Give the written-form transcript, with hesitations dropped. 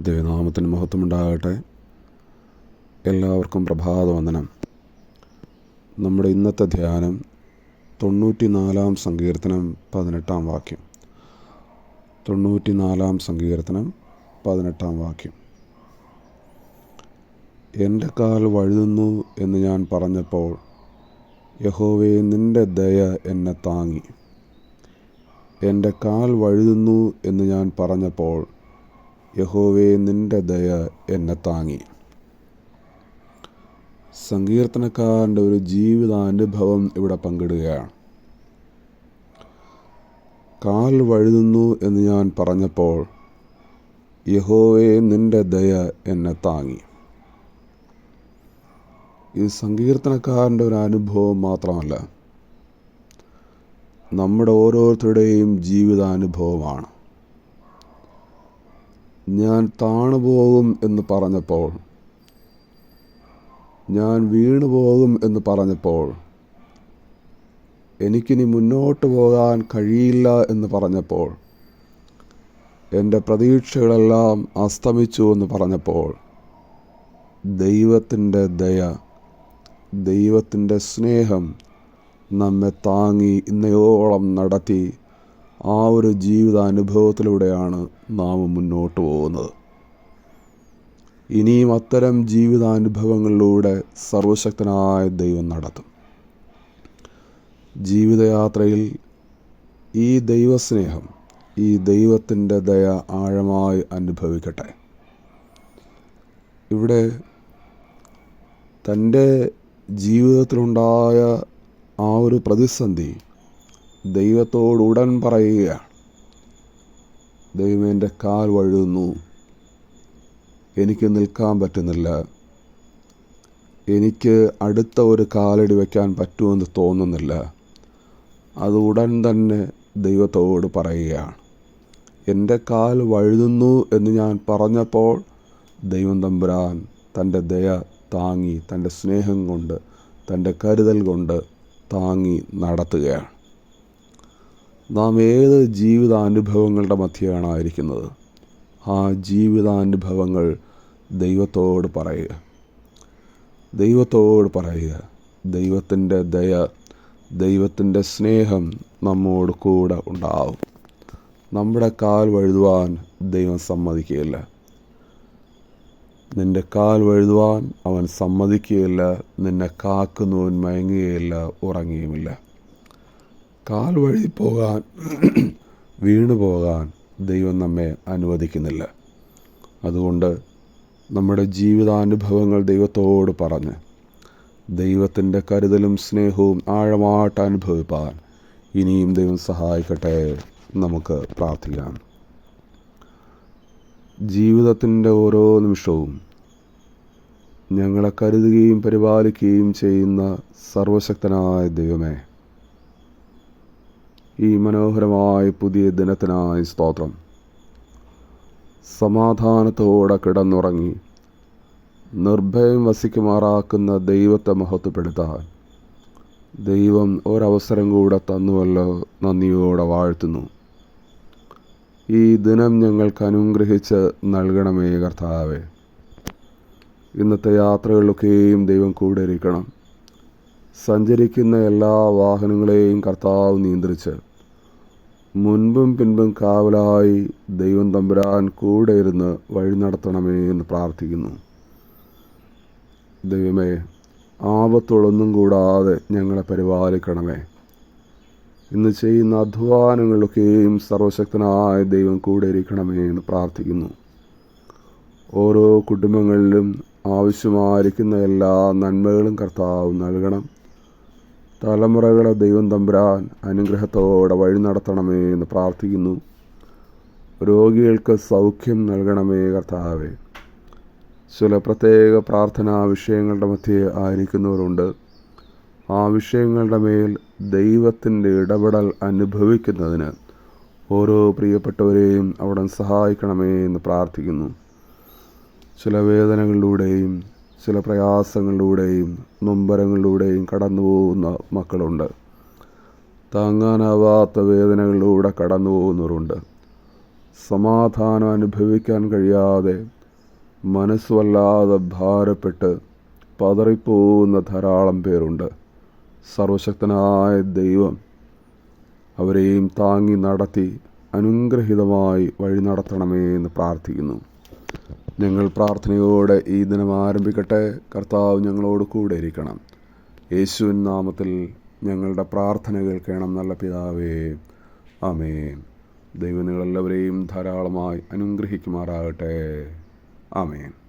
ദൈവനാമത്തിന് മഹത്വമുണ്ടാകട്ടെ. എല്ലാവർക്കും പ്രഭാതവന്ദനം. നമ്മുടെ ഇന്നത്തെ ധ്യാനം 94 സങ്കീർത്തനം 18 വാക്യം. 94 സങ്കീർത്തനം 18 വാക്യം. എൻ്റെ കാൽ വഴുതുന്നു എന്ന് ഞാൻ പറഞ്ഞപ്പോൾ, യഹോവേ നിൻ്റെ ദയ എന്നെ താങ്ങി. എൻ്റെ കാൽ വഴുതുന്നു എന്ന് ഞാൻ പറഞ്ഞപ്പോൾ, യഹോവേ നിൻ്റെ ദയ എന്നെ താങ്ങി. സങ്കീർത്തനക്കാരൻ്റെ ഒരു ജീവിതാനുഭവം ഇവിടെ പങ്കിടുകയാണ്. കാൽ വഴുതുന്നു എന്ന് ഞാൻ പറഞ്ഞപ്പോൾ, യഹോവേ നിൻ്റെ ദയ എന്നെ താങ്ങി. ഇത് സങ്കീർത്തനക്കാരൻ്റെ ഒരു അനുഭവം മാത്രമല്ല, നമ്മുടെ ഓരോരുത്തരുടെയും ജീവിതാനുഭവമാണ്. ഞാൻ താണുപോകും എന്ന് പറഞ്ഞപ്പോൾ, ഞാൻ വീണുപോകും എന്ന് പറഞ്ഞപ്പോൾ, എനിക്കിനി മുന്നോട്ട് പോകാൻ കഴിയില്ല എന്ന് പറഞ്ഞപ്പോൾ, എൻ്റെ പ്രതീക്ഷകളെല്ലാം അസ്തമിച്ചു എന്ന് പറഞ്ഞപ്പോൾ, ദൈവത്തിൻ്റെ ദയ, ദൈവത്തിൻ്റെ സ്നേഹം നമ്മെ താങ്ങി ഇന്നയോളം നടത്തി ആ ഒരു ജീവിതാനുഭവത്തിലൂടെയാണ് നാം മുന്നോട്ട് പോകുന്നത്. ഇനിയും അത്തരം ജീവിതാനുഭവങ്ങളിലൂടെ സർവശക്തനായ ദൈവം നടത്തും. ജീവിതയാത്രയിൽ ഈ ദൈവസ്നേഹം, ഈ ദൈവത്തിൻ്റെ ദയ ആഴമായി അനുഭവിക്കട്ടെ. ഇവിടെ തൻ്റെ ജീവിതത്തിലുണ്ടായ ആ ഒരു പ്രതിസന്ധി ദൈവത്തോട് ഉടൻ പറയുകയാണ്. ദൈവമേ, എൻ്റെ കാൽ വഴുതുന്നു, എനിക്ക് നിൽക്കാൻ പറ്റുന്നില്ല, എനിക്ക് അടുത്ത ഒരു കാലടി വയ്ക്കാൻ പറ്റുമെന്ന് തോന്നുന്നില്ല. അത് ഉടൻ തന്നെ ദൈവത്തോട് പറയുകയാണ്. എൻ്റെ കാൽ വഴുതുന്നു എന്ന് ഞാൻ പറഞ്ഞപ്പോൾ, ദൈവം തമ്പുരാൻ തൻ്റെ ദയ താങ്ങി, തൻ്റെ സ്നേഹം കൊണ്ട്, തൻ്റെ കരുതൽ കൊണ്ട് താങ്ങി നടത്തുകയാണ്. നാം ഏത് ജീവിതാനുഭവങ്ങളുടെ മധ്യയാണ് ആയിരിക്കുന്നത്, ആ ജീവിതാനുഭവങ്ങൾ ദൈവത്തോട് പറയുക. ദൈവത്തോട് പറയുക. ദൈവത്തിൻ്റെ ദയ, ദൈവത്തിൻ്റെ സ്നേഹം നമ്മോട് കൂടെ ഉണ്ടാവും. നമ്മുടെ കാൽ വഴുതുവാൻ ദൈവം സമ്മതിക്കുകയില്ല. നിൻ്റെ കാൽ വഴുതുവാൻ അവൻ സമ്മതിക്കുകയില്ല. നിന്നെ കാക്കുന്നവൻ മയങ്ങുകയില്ല, ഉറങ്ങുകയുമില്ല. കാൽ വഴുതിപ്പോകാൻ, വീണു പോകാൻ ദൈവം നമ്മെ അനുവദിക്കുന്നില്ല. അതുകൊണ്ട് നമ്മുടെ ജീവിതാനുഭവങ്ങൾ ദൈവത്തോട് പറഞ്ഞ് ദൈവത്തിൻ്റെ കരുതലും സ്നേഹവും ആഴമായിട്ട് അനുഭവിപ്പാൻ ഇനിയും ദൈവം സഹായിക്കട്ടെ. നമുക്ക് പ്രാർത്ഥിക്കാം. ജീവിതത്തിൻ്റെ ഓരോ നിമിഷവും ഞങ്ങളെ കരുതുകയും പരിപാലിക്കുകയും ചെയ്യുന്ന സർവശക്തനായ ദൈവമേ, ഈ മനോഹരമായ പുതിയ ദിനത്തിനായി സ്തോത്രം. സമാധാനത്തോടെ കിടന്നുറങ്ങി നിർഭയം വസിക്കുമാറാക്കുന്ന ദൈവത്തെ മഹത്വപ്പെടുത്താൻ ദൈവം ഒരവസരം കൂടെ തന്നുവല്ലോ. നന്ദിയോടെ വാഴ്ത്തുന്നു. ഈ ദിനം ഞങ്ങൾക്ക് അനുഗ്രഹിച്ച് നൽകണമേ കർത്താവേ. ഇന്നത്തെ യാത്രകളിലൊക്കെയും ദൈവം കൂടെ ഇരിക്കണം. സഞ്ചരിക്കുന്ന എല്ലാ വാഹനങ്ങളെയും കർത്താവ് നിയന്ത്രിച്ച് മുൻപും പിൻപും കാവലായി ദൈവം തമ്പുരാൻ കൂടെ ഇരുന്ന് വഴി നടത്തണമേ എന്ന് പ്രാർത്ഥിക്കുന്നു. ദൈവമേ, ആപത്തുകളൊന്നും കൂടാതെ ഞങ്ങളെ പരിപാലിക്കണമേ. ഇന്ന് ചെയ്യുന്ന അധ്വാനങ്ങളിലൊക്കെയും സർവശക്തനായ ദൈവം കൂടെ ഇരിക്കണമേ എന്ന് പ്രാർത്ഥിക്കുന്നു. ഓരോ കുടുംബങ്ങളിലും ആവശ്യമായിരിക്കുന്ന എല്ലാ നന്മകളും കർത്താവ് നൽകണം. തലമുറകളെ ദൈവം തമ്പുരാൻ അനുഗ്രഹത്തോടെ വഴി നടത്തണമേ എന്ന് പ്രാർത്ഥിക്കുന്നു. രോഗികൾക്ക് സൗഖ്യം നൽകണമേ കർത്താവേ. ചില പ്രത്യേക പ്രാർത്ഥനാ വിഷയങ്ങളുടെ മധ്യേ ആയിരിക്കുന്നവരുണ്ട്. ആ വിഷയങ്ങളുടെ മേൽ ദൈവത്തിൻ്റെ ഇടപെടൽ അനുഭവിക്കുന്നതിന് ഓരോ പ്രിയപ്പെട്ടവരെയും അവിടെ സഹായിക്കണമേ എന്ന് പ്രാർത്ഥിക്കുന്നു. ചില വേദനകളിലൂടെയും ചില പ്രയാസങ്ങളിലൂടെയും നൊമ്പരങ്ങളിലൂടെയും കടന്നു പോകുന്ന മക്കളുണ്ട്. താങ്ങാനാവാത്ത വേദനകളിലൂടെ കടന്നു പോകുന്നവരുണ്ട്. സമാധാനം അനുഭവിക്കാൻ കഴിയാതെ മനസ്സുവല്ലാതെ ഭാരപ്പെട്ട് പതറിപ്പോകുന്ന ധാരാളം പേരുണ്ട്. സർവശക്തനായ ദൈവം അവരെയും താങ്ങി നടത്തി അനുഗ്രഹീതമായി വഴി നടത്തണമേ എന്ന് പ്രാർത്ഥിക്കുന്നു. ഞങ്ങൾ പ്രാർത്ഥനയോടെ ഈ ദിനം ആരംഭിക്കട്ടെ. കർത്താവ് ഞങ്ങളോട് കൂടെ ഇരിക്കണം. യേശുവിൻ നാമത്തിൽ ഞങ്ങളുടെ പ്രാർത്ഥന കേൾക്കണം നല്ല പിതാവേ, ആമേൻ. ദൈവം നിങ്ങളെല്ലാവരെയും ധാരാളമായി അനുഗ്രഹിക്കുമാറാകട്ടെ. ആമേൻ.